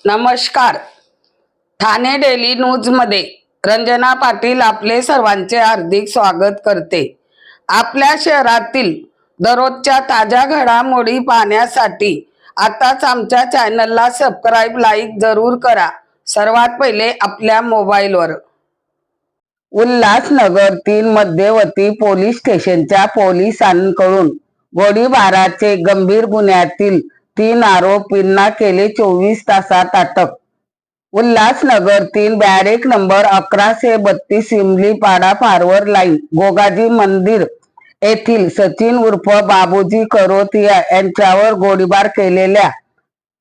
नमस्कार. Thane daily news मध्ये रंजना पाटील आपले सर्वांचे हार्दिक स्वागत करते. आपल्या शहरातील दररोजच्या ताज्या घडामोडी पाहण्यासाठी आताच आमच्या चॅनलला सबस्क्राईब, लाईक जरूर करा. सर्वात पहिले आपल्या मोबाईलवर. उल्हासनगरतील मध्यवर्ती पोलीस स्टेशनच्या पोलिसांकडून गोळीबाराचे गंभीर गुन्ह्यातील 3 आरोपींना केले 24 तासात अटक. उल्हासनगरतील बॅरेक नंबर 1132 इमलीपाडा फारवर लाईन गोगाजी मंदिर येथील सचिन उर्फ बाबूजी करोतिया यांच्यावर गोळीबार केलेल्या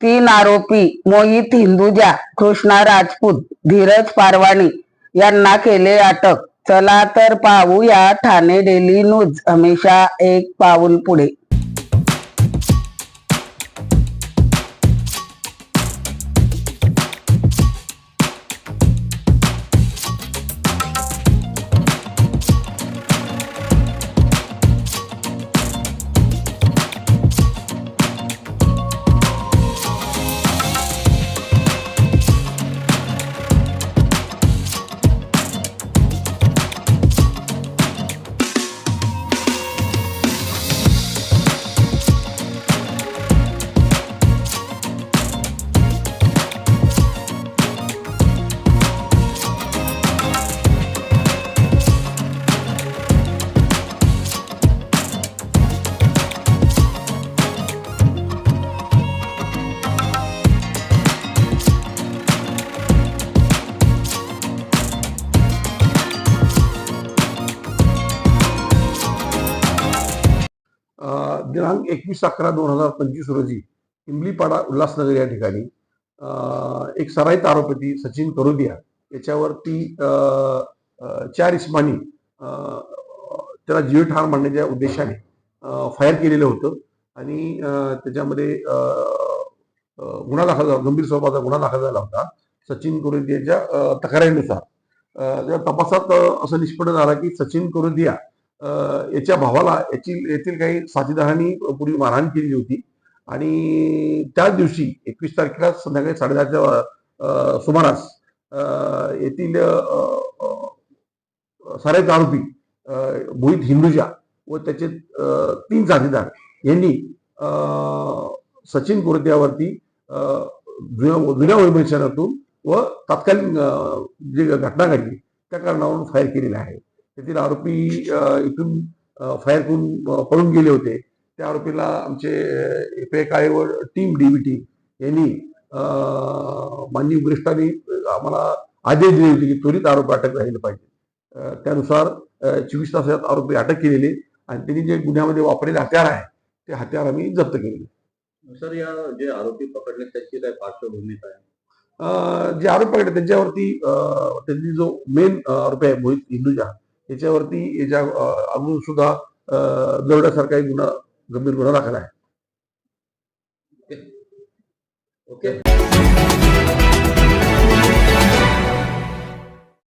3 आरोपी मोहित हिंदुजा, कृष्णा राजपूत, धीरज पारवाणी यांना केले अटक. चला तर पाहूया ठाणे डेली न्यूज, हमेशा एक पाऊल पुढे. दिनांक 21/11/2025 रोजी इमलीपाडा उल्हासनगर या ठिकाणी एक सराईत आरोपी सचिन करोदिया याच्यावरती 4 इस्मानी त्याला जीवे ठार मारण्याच्या उद्देशाने फायर केलेलं होतं आणि त्याच्यामध्ये गुन्हा दाखल झाला, गंभीर स्वरूपाचा गुन्हा दाखल झाला होता. सचिन करोदियाच्या तक्रारीनुसार त्या तपासात असं निष्पन्न झाला की सचिन करोदिया याच्या भावाला येथील काही साथीदारांनी पूर्वी मारहाण केली होती आणि त्याच दिवशी 21 तारखेला संध्याकाळी 10:30च्या सुमारास येथील सराईत आरोपी मोहित हिंदुजा व त्याचे 3 साथीदार यांनी सचिन करोदियावरती जुन्या वैभवशातून व तत्कालीन जी घटना घडली त्या कारणावरून फायर केलेला आहे. तेथील आरोपी इथून फायर करून पळून गेले होते. त्या आरोपीला आमचे एफआय काळेवर टीम डीबीटी यांनी माननीय वरिष्ठांनी आम्हाला आदेश दिले होते की त्वरित आरोपी अटक झाले पाहिजे. त्यानुसार 24 तासात आरोपी अटक केलेले आणि त्यांनी जे गुन्ह्यामध्ये वापरलेले हत्यार आहे ते हत्यार आम्ही जप्त केलेले. सर, या जे आरोपी पकडले त्याची काय पार्श्वभूमी काय? जे आरोपी पकडले त्यांच्यावरती त्यांनी जो मेन आरोपी आहे मोहित हिंदुजा याच्यावरती याच्या अजून सुद्धा दरोड्यासारखा एक गंभीर गुन्हा दाखल आहे. ओके.